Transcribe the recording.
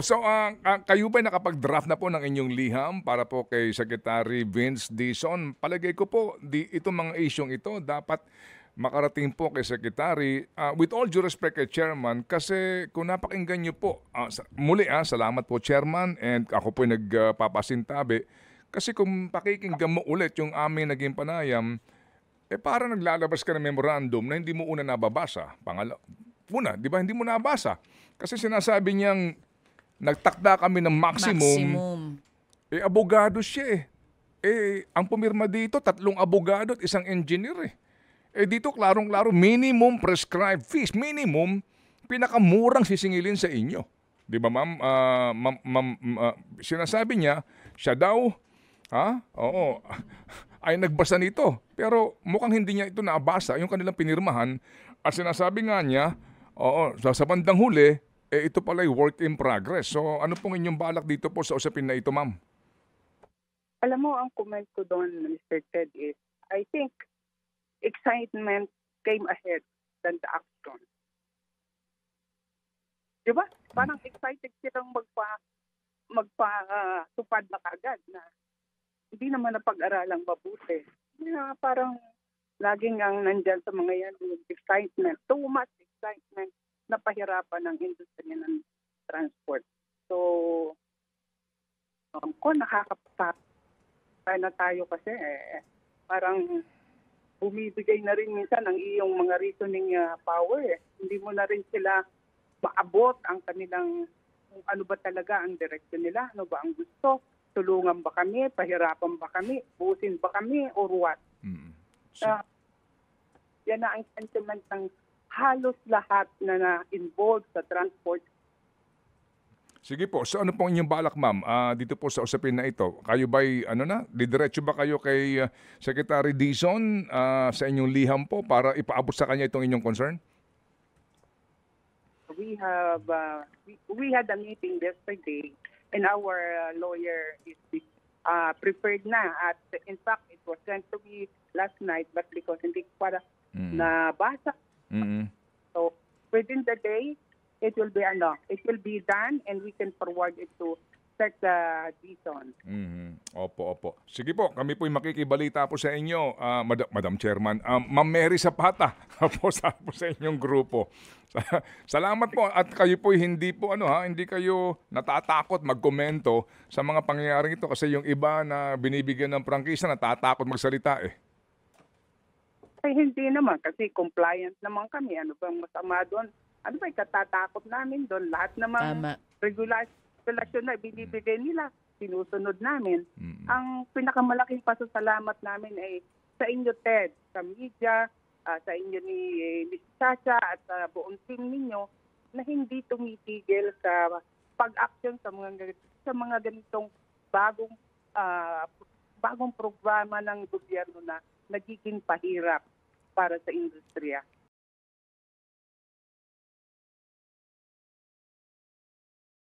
So, kayo ba'y nakapag-draft na po ng inyong liham para po kay Secretary Vince Dizon? Palagay ko po, itong mga isyong ito dapat makarating po kay Secretary. With all due respect kay Chairman, kasi kung napakinggan niyo po, muli salamat po Chairman, and ako po nagpapasintabi. Kasi kung pakikinggan mo ulit yung aming naging panayam, para naglalabas ka ng memorandum na hindi mo una nababasa. Una, di ba, hindi mo nabasa. Kasi sinasabi niyang nagtakda kami ng maximum. Abogado siya ang pumirma dito, 3 abogado at 1 engineer dito klarong-klaro, minimum prescribed fees. Minimum, pinakamurang sisingilin sa inyo. Di ba, ma'am? Sinasabi niya, siya daw, oo, ay nagbasa nito. Pero mukhang hindi niya ito nabasa, yung kanilang pinirmahan. At sinasabi nga niya, oo, sa bandang huli, ito pala yung work in progress. So ano pong inyong balak dito po sa usapin na ito, ma'am? Alam mo, ang comment ko doon, Mr. Ted, is I think excitement came ahead than the action. Di ba? Parang excited silang magpa-tupad na kagad na hindi naman napag-aralang mabuti. Parang laging ang nandyan sa mga yan, excitement, too much excitement na pahirapan ng industriya ng transport. So, kung nakakapatak na tayo kasi, parang bumibigay na rin minsan ang iyong mga reasoning power. Hindi mo na rin sila maabot ang kanilang, kung ano ba talaga ang direksyon nila, ano ba ang gusto, tulungan ba kami, pahirapan ba kami, buusin ba kami, or what. Yan na ang sentiment ng halos lahat na na-involved sa transport. Sige po. So ano po inyong balak, ma'am, dito po sa usapin na ito? Kayo ba'y, didiretso ba kayo kay Secretary Dizon sa inyong liham po para ipaabot sa kanya itong inyong concern? We had a meeting yesterday and our lawyer is prepared na. At in fact, it was sent to me last night, but because hindi ko para nabasa. So within the day, it will be done and we can forward it to Sec Dizon. Opo. Sige po, kami po'y makikibalita po sa inyo, Madam Chairman. Ma'am Mary Zapata po sa inyong grupo. Salamat po, at kayo po'y hindi kayo natatakot magkomento sa mga pangyayaring ito kasi yung iba na binibigyan ng prangkisa natatakot magsalita Ay, hindi naman kasi compliant naman kami. Ano bang masama doon? Ano ba ikatatakot namin doon? Lahat namang regulasyon na binibigay nila, sinusunod namin. Ang pinakamalaking pasasalamat namin ay sa inyo, Ted, sa media, sa inyo ni Ms. Chacha at sa buong team ninyo na hindi tumitigil sa pag-action sa mga ganitong bagong programa ng gobyerno na nagiging pahirap para sa industriya.